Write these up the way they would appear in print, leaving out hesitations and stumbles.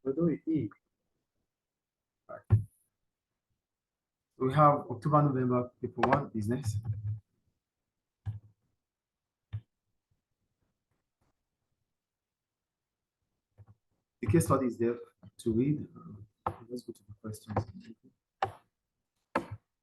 What do we eat? We have October, November, paper 1, business. The case study is there to read. Let's go to the questions.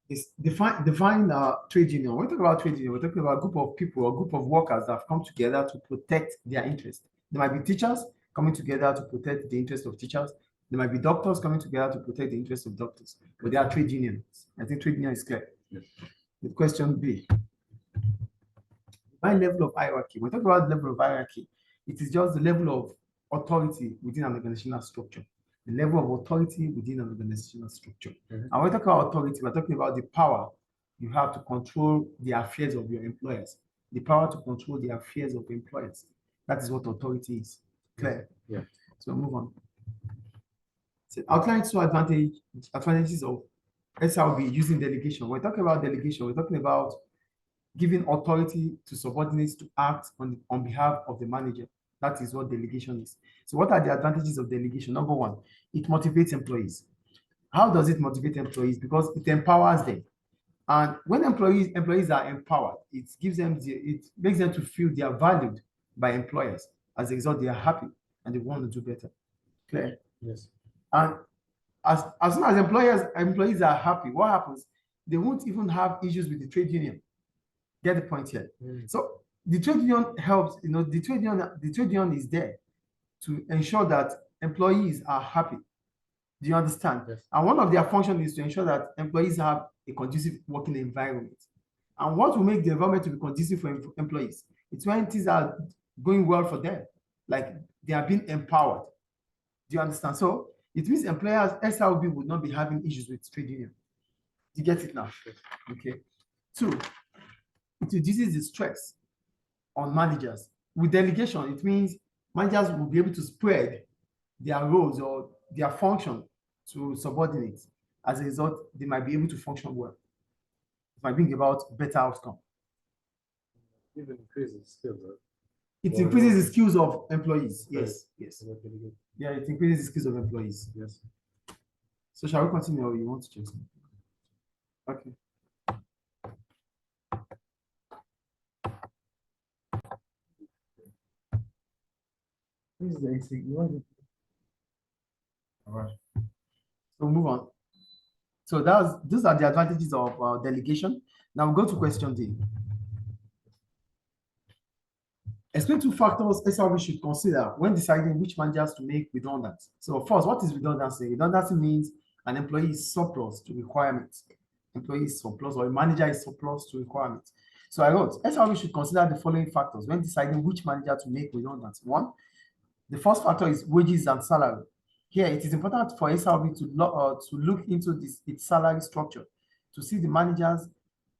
It's define trade union. When we talk about trade union, we're talking about a group of people or group of workers that have come together to protect their interests. There might be teachers coming together to protect the interests of teachers. There might be doctors coming together to protect the interests of doctors. But they are trade unions. I think trade union is clear. Yes. The question B. By level of hierarchy. When we talk about level of hierarchy, it is just the level of authority within an organizational structure. The level of authority within an organizational structure. And when we talk about authority, we're talking about the power you have to control the affairs of your employers. The power to control the affairs of employers. That is what authority is. Clear? Yeah. So move on. So outline two advantages of SRB using delegation. When we're talking about delegation, we're talking about giving authority to subordinates to act on behalf of the manager. That is what delegation is. So what are the advantages of delegation? Number one, it motivates employees. How does it motivate employees? Because it empowers them. And when employees are empowered, it makes them to feel they are valued by employers. As a result, they are happy and they want to do better. Clear? Yes. And as soon as employees are happy, what happens? They won't even have issues with the trade union. Get the point here. So the trade union helps, the trade union is there to ensure that employees are happy. Do you understand? Yes. And one of their functions is to ensure that employees have a conducive working environment. And what will make the environment to be conducive for employees? It's when things are going well for them, like they are being empowered. Do you understand? So it means employers, SRB would not be having issues with trade union. Do you get it now? Okay. 2, it reduces the stress on managers. With delegation, it means managers will be able to spread their roles or their function to subordinates. As a result, they might be able to function well. It might bring about better outcome. Even increases skills. It increases the skills of employees. Yes, yes. Yeah, it increases the skills of employees. Yes. So shall we continue or you want to check something? Okay. This is the AC. All right. So move on. So those are the advantages of delegation. Now we'll go to question D. Explain 2 factors SRB should consider when deciding which managers to make redundant. So first, what is redundancy? Redundancy means an employee is surplus to requirements. Employee is surplus or a manager is surplus to requirements. So I wrote, SRB should consider the following factors when deciding which manager to make redundant. 1, the first factor is wages and salary. Here, it is important for SRB to look into its salary structure to see the managers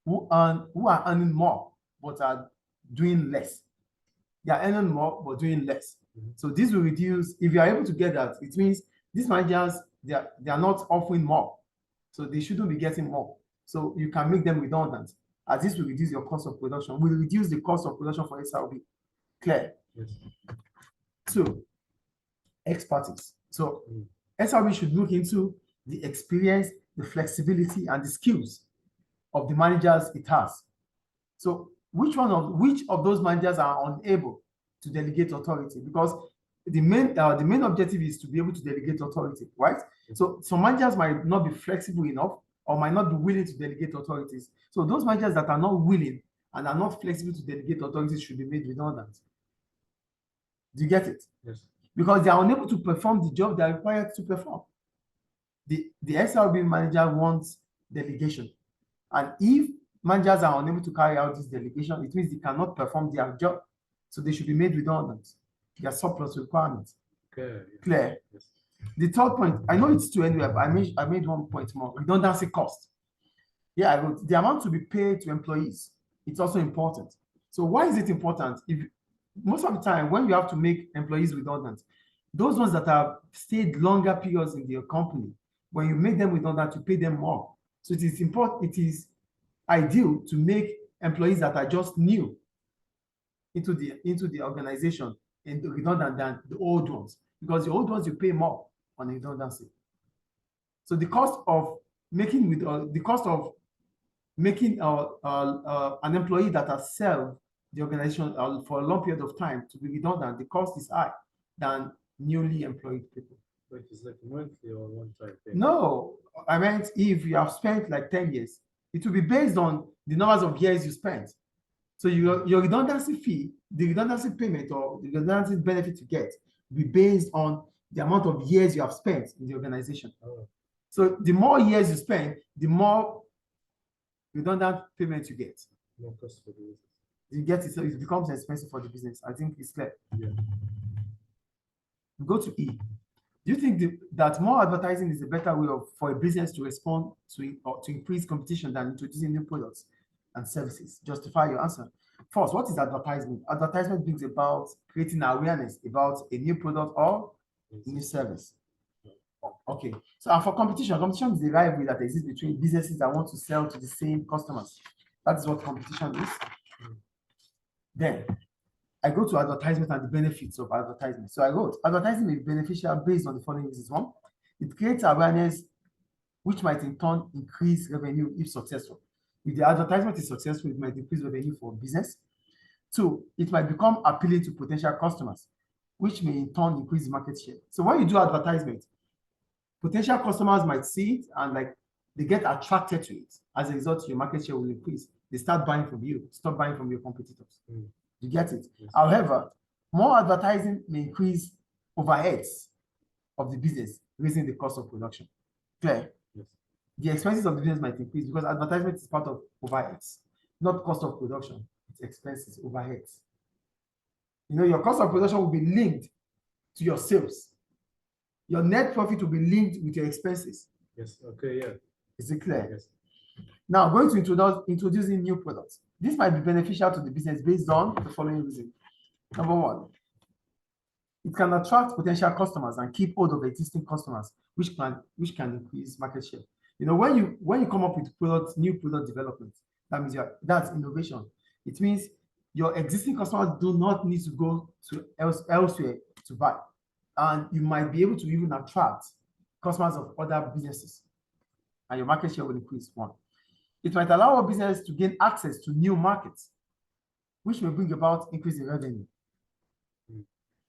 who are earning more but are doing less. They are earning more but doing less. So this will reduce. If you are able to get that, it means these managers they are not offering more, so they shouldn't be getting more. So you can make them redundant, as this will reduce your cost of production. Will reduce the cost of production for SRB. Clear? Yes. 2, expertise. So SRB should look into the experience, the flexibility, and the skills of the managers it has. So which of those managers are unable to delegate authority? Because the main objective is to be able to delegate authority, right? So some managers might not be flexible enough or might not be willing to delegate authorities. So those managers that are not willing and are not flexible to delegate authorities should be made redundant. Do you get it? Yes. Because they are unable to perform the job they are required to perform. The SRB manager wants delegation. And if managers are unable to carry out this delegation, it means they cannot perform their job. So they should be made redundant. They are surplus requirements. Okay. Clear? Yes. The 3rd point, I know it's 2 anyway, but I made 1 point more. Redundancy cost. Yeah, I wrote the amount to be paid to employees. It's also important. So why is it important? If most of the time when you have to make employees redundant, those ones that have stayed longer periods in their company, when you make them redundant, you pay them more. So it is important, it is ideal to make employees that are just new into the organization and redundant than the old ones, because the old ones you pay more on redundancy. So the cost of making an employee that has served the organization for a long period of time to be redundant, the cost is high than newly employed people. Like it's like monthly or one-time thing. No, I meant if you have spent like 10 years, it will be based on the numbers of years you spent. So your redundancy fee, the redundancy payment or the redundancy benefit you get will be based on the amount of years you have spent in the organization. Oh, So the more years you spend, the more redundant payment you get. more cost for the business. You get it, so it becomes expensive for the business. I think it's clear. Yeah. We go to E. Do you think that more advertising is a better way for a business to respond to increase competition than introducing new products and services? Justify your answer. First, what is advertisement? Advertisement brings about creating awareness about a new product or new service. Okay, so for competition is the rivalry that exists between businesses that want to sell to the same customers. That is what competition is. Then I go to advertisement and the benefits of advertisement. So I wrote, advertising may be beneficial based on the following reasons. One, it creates awareness, which might in turn increase revenue if successful. If the advertisement is successful, it might increase revenue for business. Two, it might become appealing to potential customers, which may in turn increase market share. So when you do advertisement, potential customers might see it and like they get attracted to it. As a result, your market share will increase. They start buying from you, stop buying from your competitors. You get it? Yes. However, more advertising may increase overheads of the business, raising the cost of production. Clear? Yes. The expenses of the business might increase because advertisement is part of overheads, not cost of production. It's expenses, overheads. You know, your cost of production will be linked to your sales. Your net profit will be linked with your expenses. Yes. Okay. Yeah. Is it clear? Yes. Now, going to introducing new products. This might be beneficial to the business based on the following reasons. Number one, it can attract potential customers and keep hold of existing customers, which can increase market share. You know, when you come up with new product development, that means that's innovation. It means your existing customers do not need to go to elsewhere to buy, and you might be able to even attract customers of other businesses, and your market share will increase. One, it might allow a business to gain access to new markets, which may bring about increase in revenue.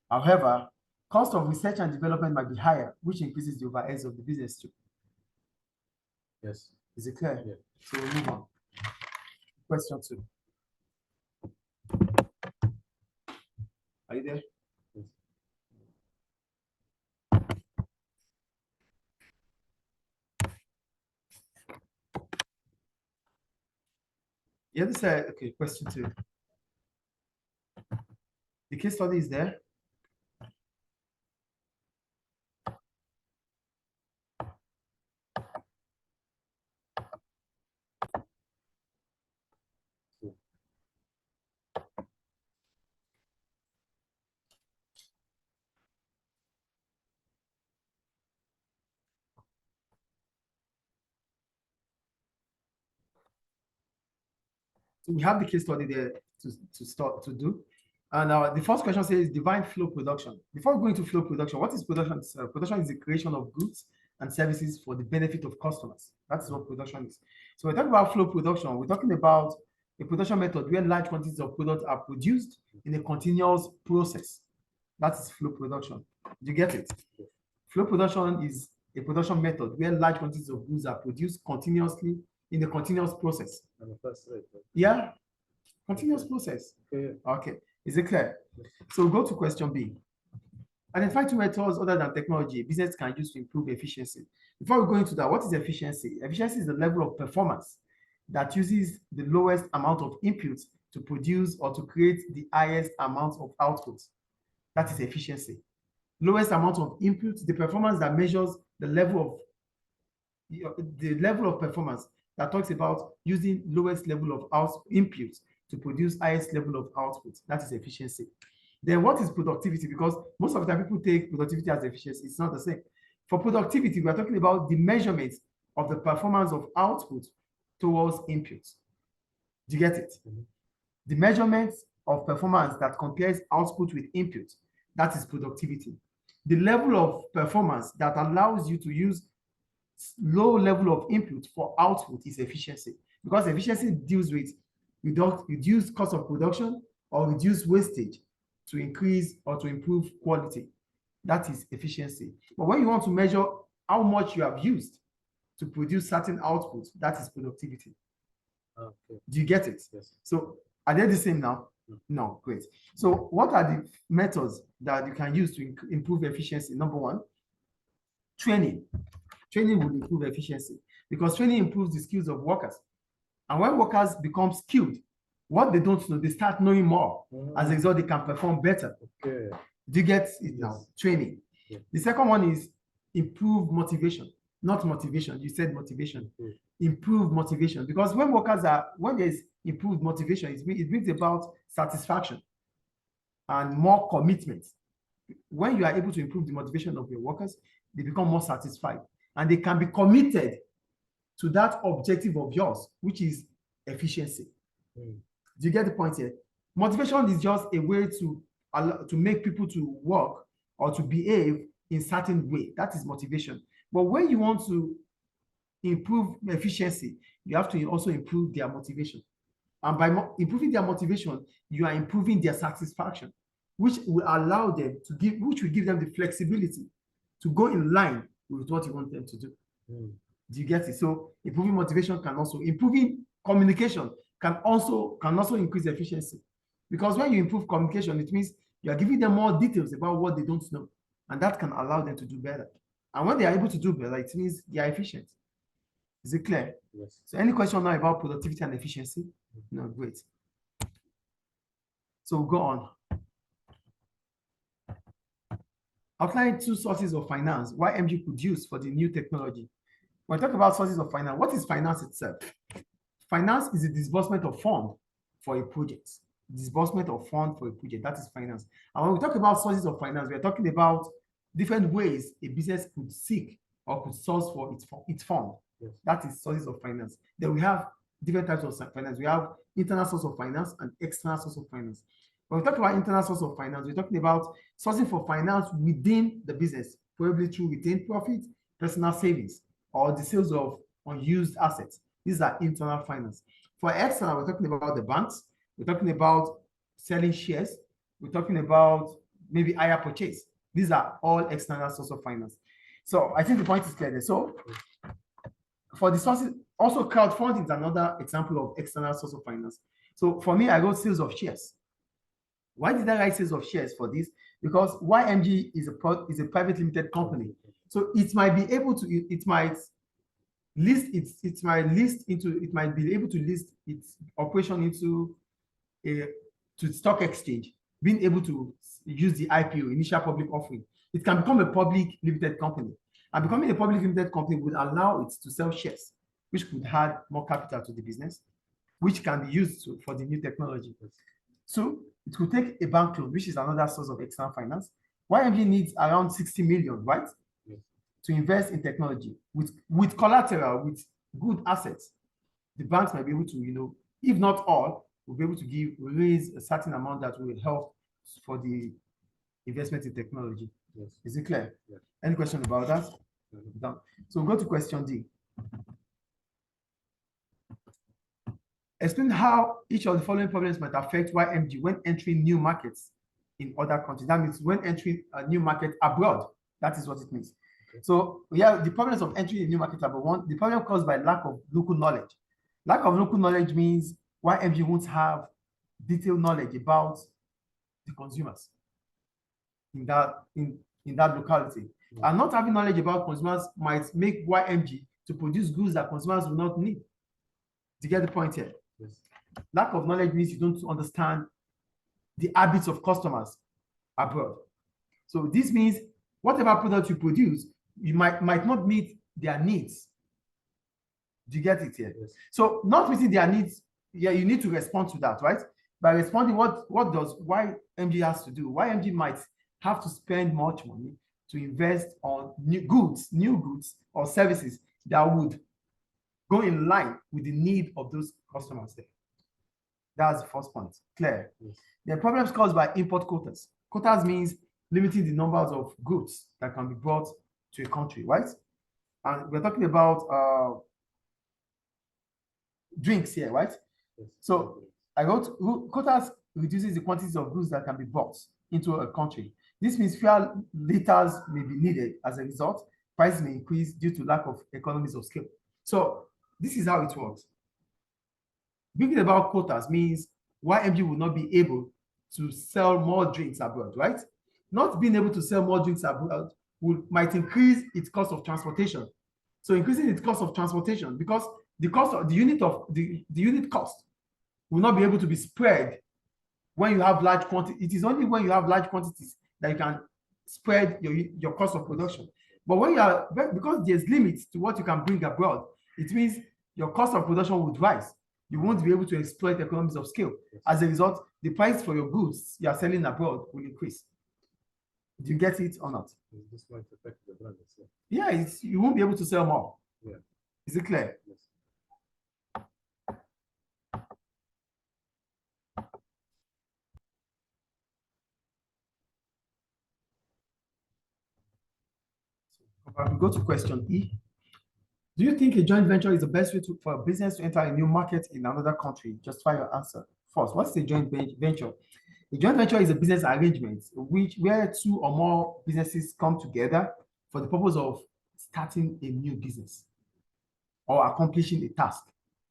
However, cost of research and development might be higher, which increases the overheads of the business too. Yes. Is it clear? Yeah. So we'll move on. Question 2. Are you there? Yes. You understand? Okay, question 2. The case study is there. So we have the case study there to start to do. And the first question says divine flow production. Before we go into flow production, what is production? Production is the creation of goods and services for the benefit of customers. That's what production is. So we're talking about flow production. We're talking about a production method where large quantities of products are produced in a continuous process. That is flow production. Do you get it? Flow production is a production method where large quantities of goods are produced continuously in a continuous process. Yeah, continuous process. Okay, is it clear? So go to question B. Identify 2 methods other than technology business can use to improve efficiency. Before we go into that, what is efficiency? Efficiency is the level of performance that uses the lowest amount of inputs to produce or to create the highest amount of output. That is efficiency. Lowest amount of input, the performance that measures the level of performance that talks about using lowest level of input to produce highest level of output. That is efficiency. Then what is productivity? Because most of the time people take productivity as efficiency. It's not the same. For productivity, we are talking about the measurement of the performance of output towards input. Do you get it? The measurement of performance that compares output with input. That is productivity. the level of performance that allows you to use low level of input for output is efficiency, because efficiency deals with reduce cost of production or reduce wastage to increase or to improve quality. That is efficiency. But when you want to measure how much you have used to produce certain output, that is productivity. Okay. Do you get it? Yes. So are they the same now? No, great. So what are the methods that you can use to improve efficiency? Number one, training. Training will improve efficiency because training improves the skills of workers. And when workers become skilled, what they don't know, they start knowing more. As a result, they can perform better. Okay. Do you get it now? Yes. Training. Yeah. The second one is improve motivation. Not motivation. You said motivation. Okay. Improve motivation. Because when there's improved motivation, it brings about satisfaction and more commitment. When you are able to improve the motivation of your workers, they become more satisfied and they can be committed to that objective of yours, which is efficiency. Mm. Do you get the point here? Motivation is just a way to make people to work or to behave in certain way. That is motivation. But when you want to improve efficiency, you have to also improve their motivation. And by improving their motivation, you are improving their satisfaction, which will allow them to which will give them the flexibility to go in line with what you want them to do. Mm. Do you get it? So improving motivation can also improving communication can also increase efficiency, because when you improve communication, it means you are giving them more details about what they don't know, and that can allow them to do better. And when they are able to do better, it means they are efficient. Is it clear? Yes. So any question now about productivity and efficiency? No, great. So we'll go on. Outline 2 sources of finance why MG could use for the new technology. When we talk about sources of finance, what is finance itself? Finance is a disbursement of fund for a project. Disbursement of fund for a project, that is finance. And when we talk about sources of finance, we are talking about different ways a business could seek or could source for its fund. Yes. That is sources of finance. Then we have different types of finance. We have internal source of finance and external source of finance. When we talk about internal source of finance, we're talking about sourcing for finance within the business, probably through retained profit, personal savings, or the sales of unused assets. These are internal finance. For external, we're talking about the banks, we're talking about selling shares, we're talking about maybe hire purchase. These are all external source of finance. So I think the point is clear there. So for the sources, also crowdfunding is another example of external source of finance. So for me, I wrote sales of shares. Why did I write sales of shares for this? Because YMG is a private limited company. So it might be able to, it might be able to list its operation into to stock exchange, being able to use the IPO, initial public offering. It can become a public limited company. And becoming a public limited company would allow it to sell shares, which could add more capital to the business, which can be used for the new technology. So it could take a bank loan, which is another source of external finance. YMG needs around 60 million, right? Yes. To invest in technology with collateral, with good assets. The banks might be able to, if not all, will be able to raise a certain amount that will help for the investment in technology. Yes. Is it clear? Yes. Any question about that? Done. So we'll go to question D. Explain how each of the following problems might affect YMG when entering new markets in other countries. That means when entering a new market abroad. That is what it means. Okay. So we have the problems of entering a new market abroad. One, the problem caused by lack of local knowledge. Lack of local knowledge means YMG won't have detailed knowledge about the consumers in that locality. Mm-hmm. And not having knowledge about consumers might make YMG to produce goods that consumers will not need. Do you get the point here? Yes. Lack of knowledge means you don't understand the habits of customers abroad. So this means whatever product you produce, you might not meet their needs. Do you get it here? Yes. So not meeting their needs, yeah, you need to respond to that, right? By responding, what does YMG has to do? YMG might have to spend much money to invest on new goods or services that would go in line with the need of those customers there. That's the first point. Clear? Yes. The problems caused by import quotas. Quotas means limiting the numbers of goods that can be brought to a country, right? And we're talking about drinks here, right? Yes. So I wrote quotas reduces the quantities of goods that can be brought into a country. This means fewer liters may be needed. As a result, prices may increase due to lack of economies of scale. So this is how it works. Thinking about quotas means YMG will not be able to sell more drinks abroad, right? Not being able to sell more drinks abroad might increase its cost of transportation. So increasing its cost of transportation, because the cost of the unit cost will not be able to be spread when you have large quantity. It is only when you have large quantities that you can spread your cost of production. But when you are, because there's limits to what you can bring abroad, it means your cost of production would rise. You won't be able to exploit economies of scale. As a result, the price for your goods you are selling abroad will increase. Do you get it or not? This might affect the brand itself. Yeah, you won't be able to sell more. Yeah. Is it clear? Yes. We go to question E. Do you think a joint venture is the best way for a business to enter a new market in another country? Justify your answer. First, what's a joint venture? A joint venture is a business arrangement where two or more businesses come together for the purpose of starting a new business or accomplishing a task.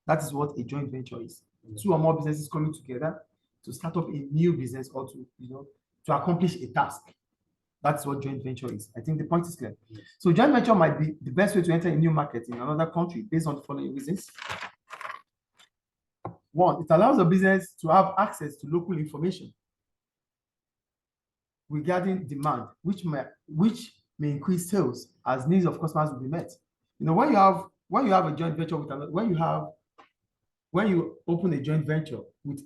That is what a joint venture is. Two or more businesses coming together to start up a new business or to accomplish a task. That's what joint venture is. I think the point is clear. Yes. So joint venture might be the best way to enter a new market in another country based on the following reasons. One, it allows a business to have access to local information regarding demand, which may increase sales as needs of customers will be met. When you have a joint venture with another, when you open a joint venture with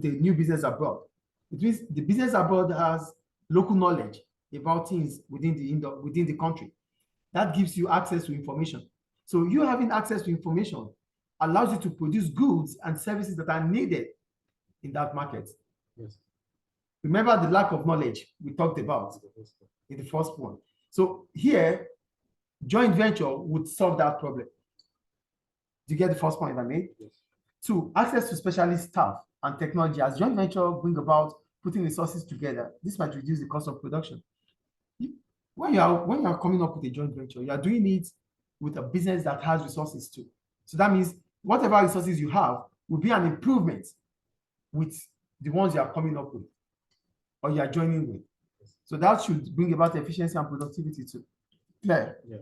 a new business abroad, it means the business abroad has local knowledge about things within the country. That gives you access to information. So you having access to information allows you to produce goods and services that are needed in that market. Yes. Remember the lack of knowledge we talked about in the first one. So here, joint venture would solve that problem. Do you get the first point I made? Yes. Two, access to specialist staff and technology. As joint venture bring about putting resources together, this might reduce the cost of production. When you are coming up with a joint venture, you are doing it with a business that has resources too. So that means whatever resources you have will be an improvement with the ones you are coming up with or you are joining with. So that should bring about efficiency and productivity too. Clear? Yeah.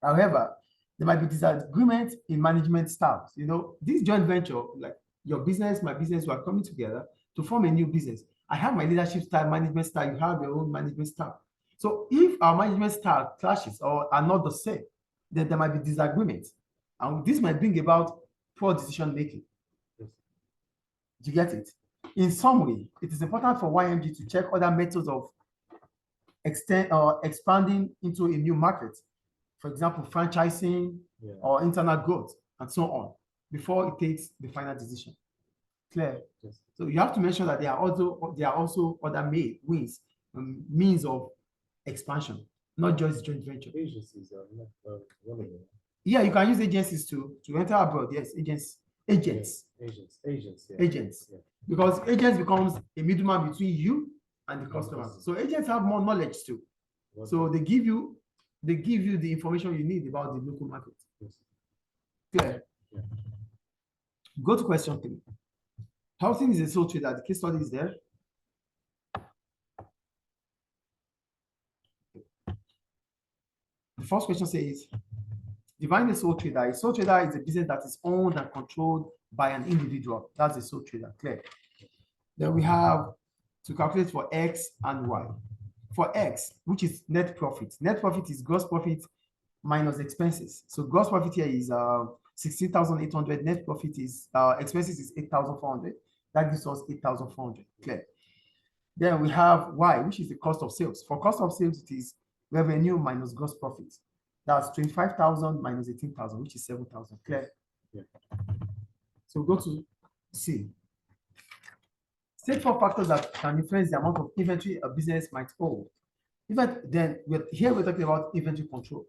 However, there might be disagreement in management styles. This joint venture, like your business, my business, we are coming together to form a new business. I have my leadership style, management style, you have your own management style. So if our management style clashes or are not the same, then there might be disagreement. And this might bring about poor decision making. Yes. Do you get it? In summary, it is important for YMG to check other methods of expanding into a new market. For example, franchising or internal growth and so on, before it takes the final decision. Clear? Yes. So you have to mention that there are also other means of expansion, not just joint venture. Agencies are not one of them. Yeah, you can use agencies to enter abroad. Yes, agents. Agents. Yeah. Because agents becomes a middleman between you and the customers. So agents have more knowledge too. So they give you the information you need about the local market. Yes. Clear? Yeah. Go to question 3. Housing is a sole trader. The case study is there. The first question says, define a sole trader. A sole trader is a business that is owned and controlled by an individual. That's a sole trader. Clear? Then we have to calculate for X and Y. For X, which is net profit. Net profit is gross profit minus expenses. So gross profit here is 16,800. Net profit is expenses is 8,400. That gives us 8,400. Clear? Then we have Y, which is the cost of sales. For cost of sales, it is revenue minus gross profit. That's 25,000 minus 18,000, which is 7,000. Clear? Yeah. So go to C. State four factors that can influence the amount of inventory a business might hold. Here we're talking about inventory control.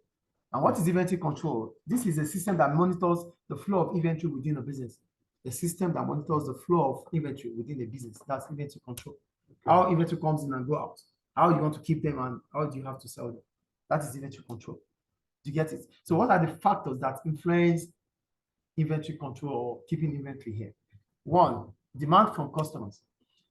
And what is inventory control? This is a system that monitors the flow of inventory within a business. A system that monitors the flow of inventory within a business. That's inventory control. How inventory comes in and go out. How you want to keep them and how do you have to sell them. That is inventory control. Do you get it? So what are the factors that influence inventory control or keeping inventory here? One, demand from customers.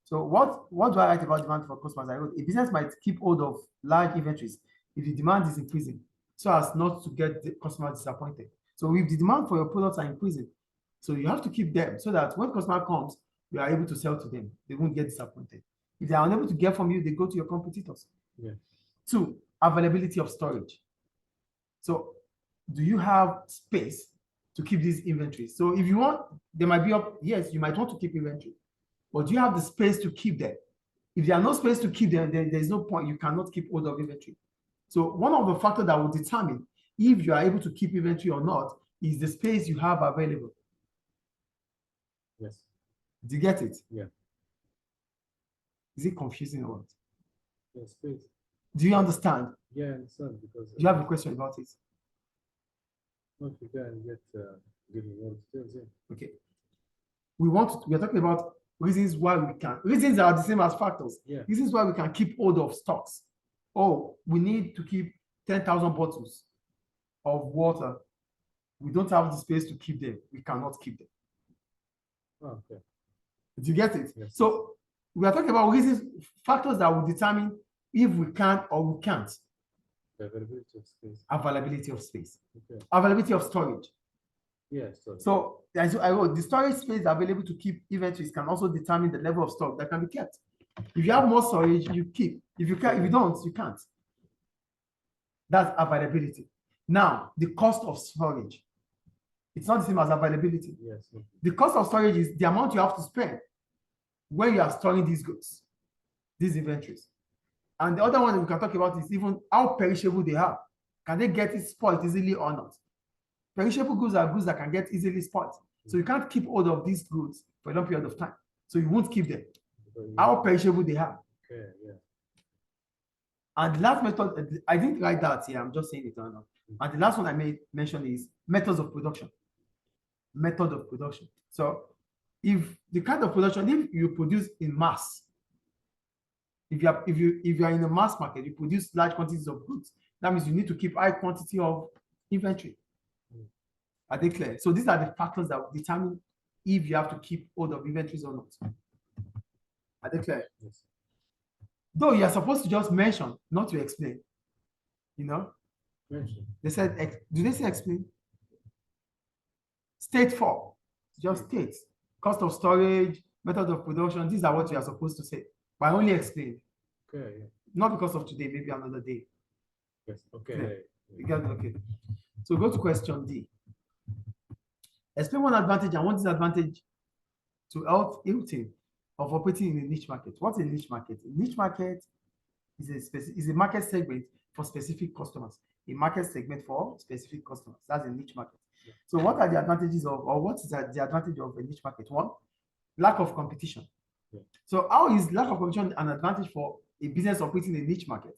So what do I write about demand from customers? I wrote a business might keep hold of large inventories if the demand is increasing, so as not to get the customer disappointed. So if the demand for your products are increasing, so you have to keep them so that when customer comes, you are able to sell to them. They won't get disappointed. If they are unable to get from you, they go to your competitors. Yeah. Two, availability of storage. So do you have space to keep these inventories? So if you want, they might be up, yes, you might want to keep inventory, but do you have the space to keep them? If there are no space to keep them, then there's no point. You cannot keep hold of inventory. So one of the factors that will determine if you are able to keep inventory or not is the space you have available. Yes. Do you get it? Yeah. Is it confusing or what? Yeah, space. Do you understand? Yeah, I understand because Do you have a question about it? if you can get give me more details, yeah. Okay. We are talking about reasons why we can. Reasons are the same as factors. Yeah. Reasons why we can keep hold of stocks. Oh, we need to keep 10,000 bottles of water. We don't have the space to keep them. We cannot keep them. Oh, okay. Do you get it? Yes. So we are talking about reasons, factors that will determine if we can or we can't. The availability of space. Availability of space. Okay. Availability of storage. Yes. So as I wrote, the storage space available to keep inventories can also determine the level of stock that can be kept. If you have more storage, you keep. If you don't, you can't. That's availability. Now, the cost of storage. It's not the same as availability. Yes. Okay. The cost of storage is the amount you have to spend when you are storing these goods, these inventories. And the other one that we can talk about is even how perishable they are. Can they get it spoiled easily or not? Perishable goods are goods that can get easily spoiled. So you can't keep hold of these goods for a long period of time. So you won't keep them. How perishable they are. Okay, yeah. And the last method, I didn't write that here, I'm just saying it now. And the last one I may mention is methods of production. Method of production. So if the kind of production, if you produce in mass, if you are in a mass market, you produce large quantities of goods, that means you need to keep high quantity of inventory. Are they clear? So these are the factors that will determine if you have to keep hold of inventories or not. Are they clear? Yes. Though you are supposed to just mention, not to explain. You know? Mention. They said, do they say explain? State 4, just state. Cost of storage, method of production, these are what you are supposed to say. But I only explain. Okay, yeah. Not because of today, maybe another day. Yes. Okay. Yeah. Yeah. You got it? Okay. So go to question D. Explain one advantage and one disadvantage to health team of operating in a niche market. What's a niche market? A niche market is a market segment for specific customers. A market segment for specific customers. That's a niche market. Yeah. So what are the advantages of, or what is the advantage of a niche market? One, lack of competition. Yeah. So how is lack of competition an advantage for a business operating in a niche market?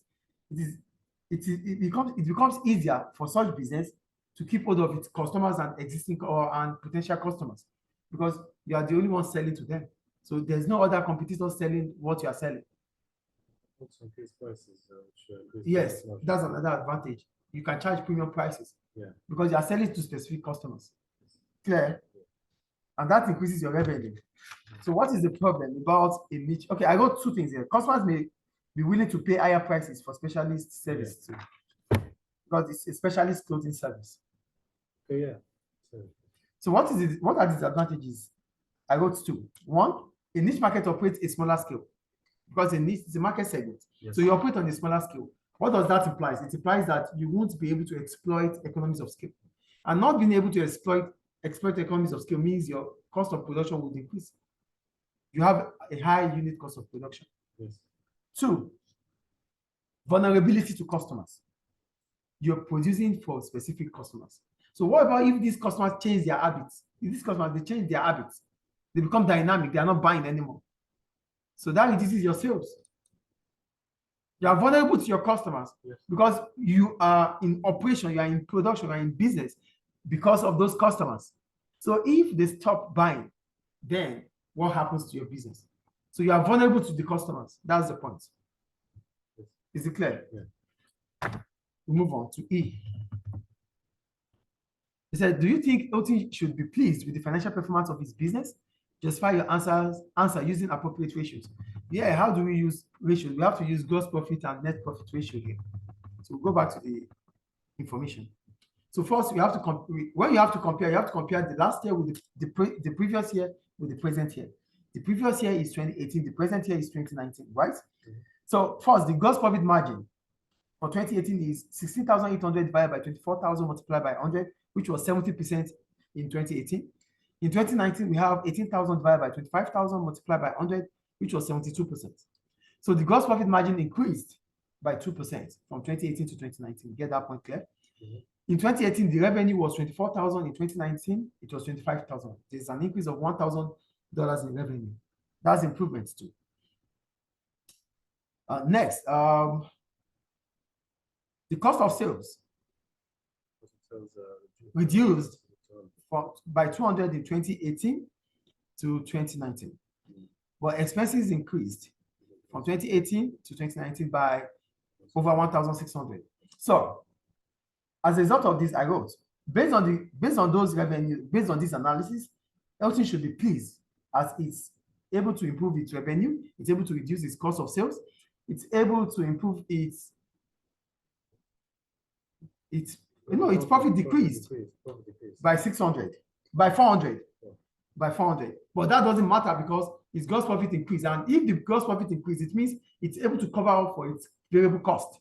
It becomes easier for such business to keep hold of its customers and existing and potential customers because you are the only one selling to them. So there's no other competitor selling what you are selling. Also increase prices. Yes, that's another advantage. You can charge premium prices. Yeah. Because you are selling to specific customers. Clear? And that increases your revenue. So what is the problem about a niche? Okay, I got two things here. Customers may be willing to pay higher prices for specialist service too, because it's a specialist clothing service. Okay, yeah. So what are the disadvantages? I got two. One, a niche market operates a smaller scale because it's a market segment. Yes. So you operate on a smaller scale. What does that imply? It implies that you won't be able to exploit economies of scale. And not being able to exploit economies of scale means your cost of production will decrease. You have a high unit cost of production. Yes. Two, vulnerability to customers. You're producing for specific customers. So what about if these customers change their habits? If these customers, they change their habits, they become dynamic, they are not buying anymore. So that reduces your sales. You are vulnerable to your customers because you are in operation, you are in production, you are in business because of those customers. So if they stop buying, then what happens to your business? So you are vulnerable to the customers. That's the point. Is it clear? Yeah. We move on to E. He said, do you think LT should be pleased with the financial performance of his business? Justify your answer using appropriate ratios. Yeah, how do we use ratios? We have to use gross profit and net profit ratio here. So we'll go back to the information. So first, we have to when you have to compare the last year with the previous year with the present year. The previous year is 2018, the present year is 2019, right? Mm-hmm. So first, the gross profit margin for 2018 is 16,800 divided by 24,000 multiplied by 100, which was 70% in 2018. In 2019, we have 18,000 divided by 25,000 multiplied by 100, which was 72%. So the gross profit margin increased by 2% from 2018 to 2019. Get that point clear? Mm-hmm. In 2018, the revenue was 24,000. In 2019, it was 25,000. There's an increase of $1,000 in revenue. That's improvements too. Next, the cost of sales reduced by 200 in 2018 to 2019. But expenses increased from 2018 to 2019 by over 1,600. So as a result of this, I wrote, based on those revenue, based on this analysis, LT should be pleased as it's able to improve its revenue, it's able to reduce its cost of sales, it's able to improve its profit decreased by 600, by 400, by 400. But that doesn't matter because its gross profit increased. And if the gross profit increased, it means it's able to cover up for its variable cost.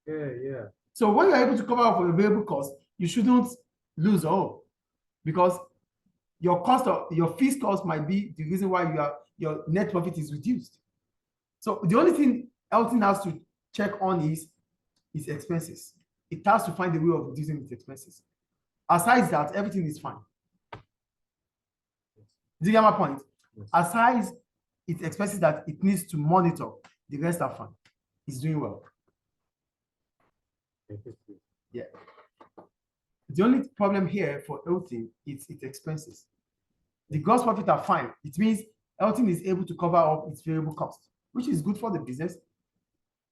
Yeah. So when you're able to cover up for your variable cost, you shouldn't lose all because your fixed cost might be the reason why your net profit is reduced. So the only thing LT has to check on is its expenses. It has to find a way of reducing its expenses. Aside that, everything is fine. Do you get my point? Yes. Aside its expenses that it needs to monitor, the rest are fine. It's doing well. Yeah. The only problem here for LT is its expenses. The gross profit are fine. It means LT is able to cover up its variable cost, which is good for the business.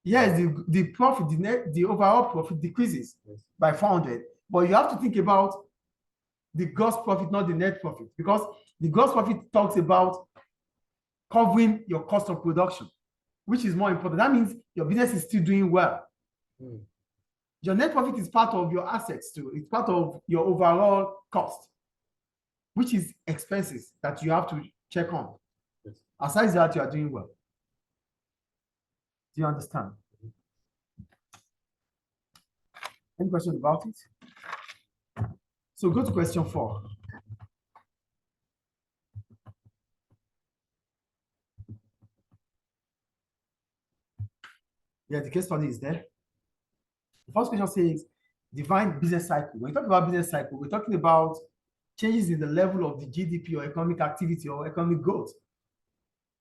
Yes, the profit, the overall profit decreases by 400, but you have to think about the gross profit, not the net profit, because the gross profit talks about covering your cost of production, which is more important. That means your business is still doing well. Your net profit is part of your assets too. It's part of your overall cost, which is expenses that you have to check on. Yes. Aside that, you are doing well. Do you understand? Any questions about it? So go to question 4. Yeah, the case study is there. The first question says, define business cycle. When you talk about business cycle, we're talking about changes in the level of the GDP or economic activity or economic growth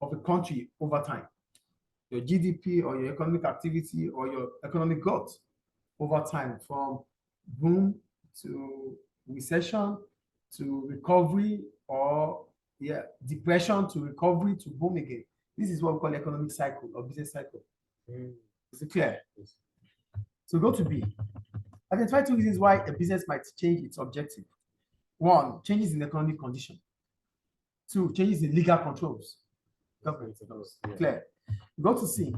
of a country over time. Your GDP or your economic activity or your economic growth over time, from boom to recession to recovery, or depression to recovery to boom again. This is what we call economic cycle or business cycle. Is it clear? Yes. So go to B. Identify 2 reasons why a business might change its objective. 1, changes in economic condition. 2, changes in legal controls. Clear. Go to C.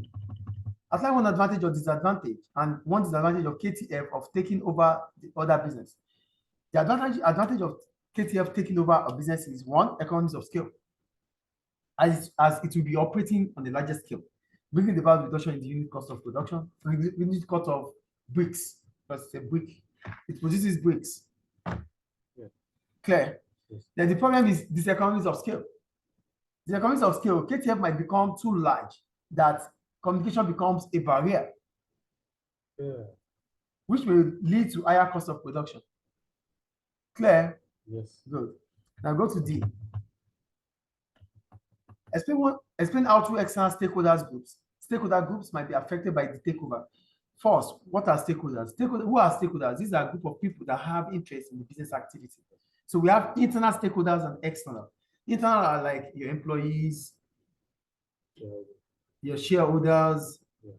Outline one advantage or disadvantage and one disadvantage of KTF of taking over the other business. The advantage of KTF taking over a business is 1, economies of scale, as it will be operating on a larger scale, bringing about reduction in the unit cost of production, unit cost of bricks. Because it's a brick, it produces bricks. Yeah. Clear. Yes. Then the problem is this economies of scale. The economies of scale, KTF might become too large that communication becomes a barrier, which will lead to higher cost of production. Clear? Yes. Good. Now go to D. Explain Explain how two external stakeholders groups. Stakeholder groups might be affected by the takeover. First, what are stakeholders? Who are stakeholders? These are a group of people that have interest in the business activity. So we have internal stakeholders and external. Internal are like your employees, your shareholders. Yeah.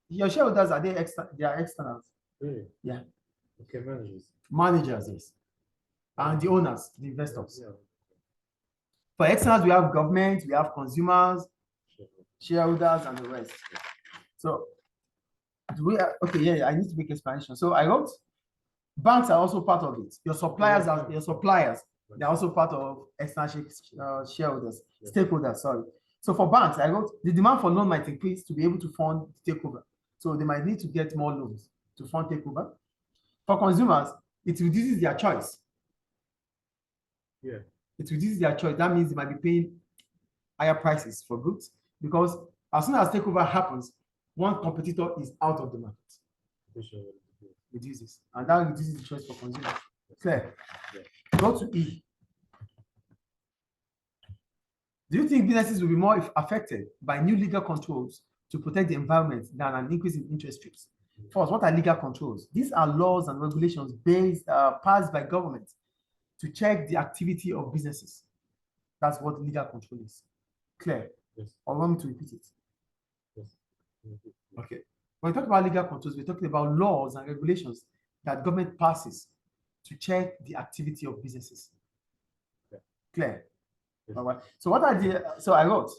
Your shareholders are they are externals. Really? Yeah. Okay, managers. Managers, yes. And the owners, the investors. Yeah. For externals, we have government, we have consumers, shareholders, and the rest. So okay, yeah, I need to make explanation. So I wrote banks are also part of it. Your suppliers they're also part of external shareholders, stakeholders, sorry. So for banks, I wrote the demand for loan might increase to be able to fund the takeover. So they might need to get more loans to fund takeover. For consumers, it reduces their choice. Yeah. It reduces their choice. That means they might be paying higher prices for goods because as soon as takeover happens, one competitor is out of the market. Reduces, and that reduces the choice for consumers. Clear? Yeah. Go to E. Do you think businesses will be more affected by new legal controls to protect the environment than an increase in interest rates? First, what are legal controls? These are laws and regulations passed by government to check the activity of businesses. That's what legal control is. Clear? Yes. Or want me to repeat it? Yes. Okay. When we talk about legal controls, we're talking about laws and regulations that government passes to check the activity of businesses. Yeah. Clear? Yes. All right. So what I did, so I wrote,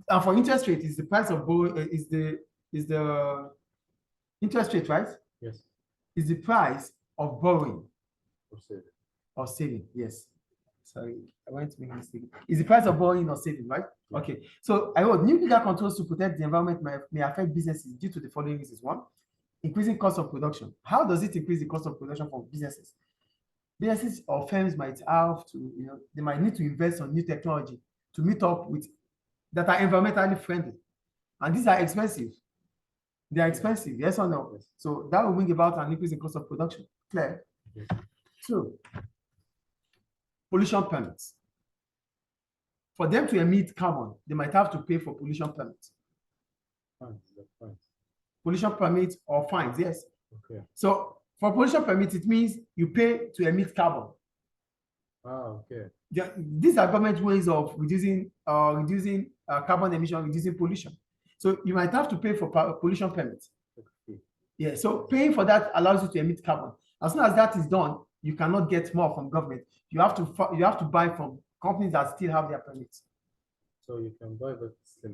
and for interest rate is the price of is the interest rate, right? Yes. Is the price of borrowing Or saving. or saving? Yes. Sorry, I went to make a mistake. Is the price of borrowing or saving, right? Yeah. Okay. So I wrote new legal controls to protect the environment may affect businesses due to the following reasons. One, increasing cost of production. How does it increase the cost of production for businesses? Businesses or firms might have to, they might need to invest on new technology to meet up with that are environmentally friendly. And these are expensive. They are expensive, yes or no? Yes. So that will bring about an increase in cost of production. Clear? Yes. So, pollution permits. For them to emit carbon, they might have to pay for pollution permits. Fines. Pollution permits or fines, yes. Okay. So for pollution permits, it means you pay to emit carbon. Okay. These are government ways of reducing carbon emission, reducing pollution. So you might have to pay for pollution permits. Okay. Yeah. So paying for that allows you to emit carbon. As soon as that is done, you cannot get more from government. You have to buy from companies that still have their permits. So you can buy, but still.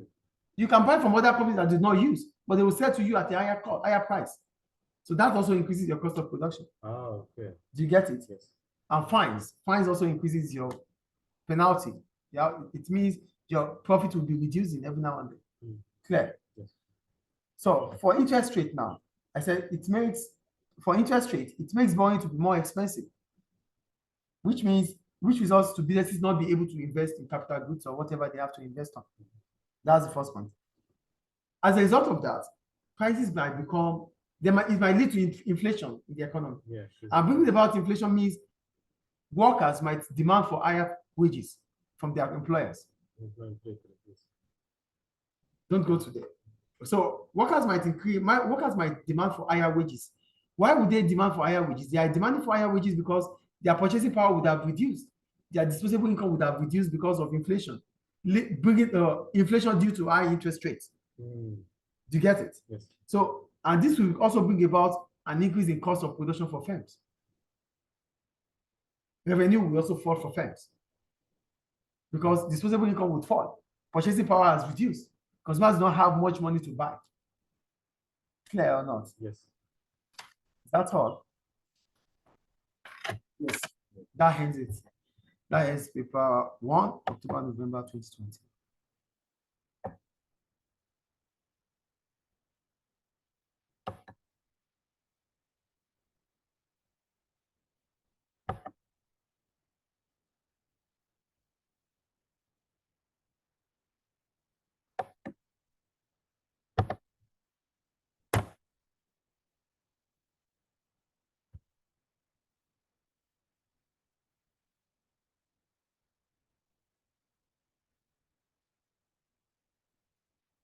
You can buy from other companies that did not use, but they will sell to you at a higher price. So that also increases your cost of production. Okay. Do you get it? Yes. And fines also increases your penalty. Yeah, it means your profit will be reducing every now and then. Clear? Yes. So for interest rate now, I said it makes borrowing to be more expensive, which results to businesses not be able to invest in capital goods or whatever they have to invest on. That's the first point. As a result of that, prices might it might lead to inflation in the economy. Yeah, sure. And bringing about inflation means workers might demand for higher wages from their employers. Don't go to there. So workers might demand for higher wages. Why would they demand for higher wages? They are demanding for higher wages because their purchasing power would have reduced. Their disposable income would have reduced because of inflation. Bringing inflation due to high interest rates. Do you get it? Yes. So, and this will also bring about an increase in cost of production for firms. Revenue will also fall for firms because disposable income would fall. Purchasing power has reduced. Consumers don't have much money to buy. Clear or not? Yes. That's all. Yes. That ends it. That ends paper 1, October, November 2020.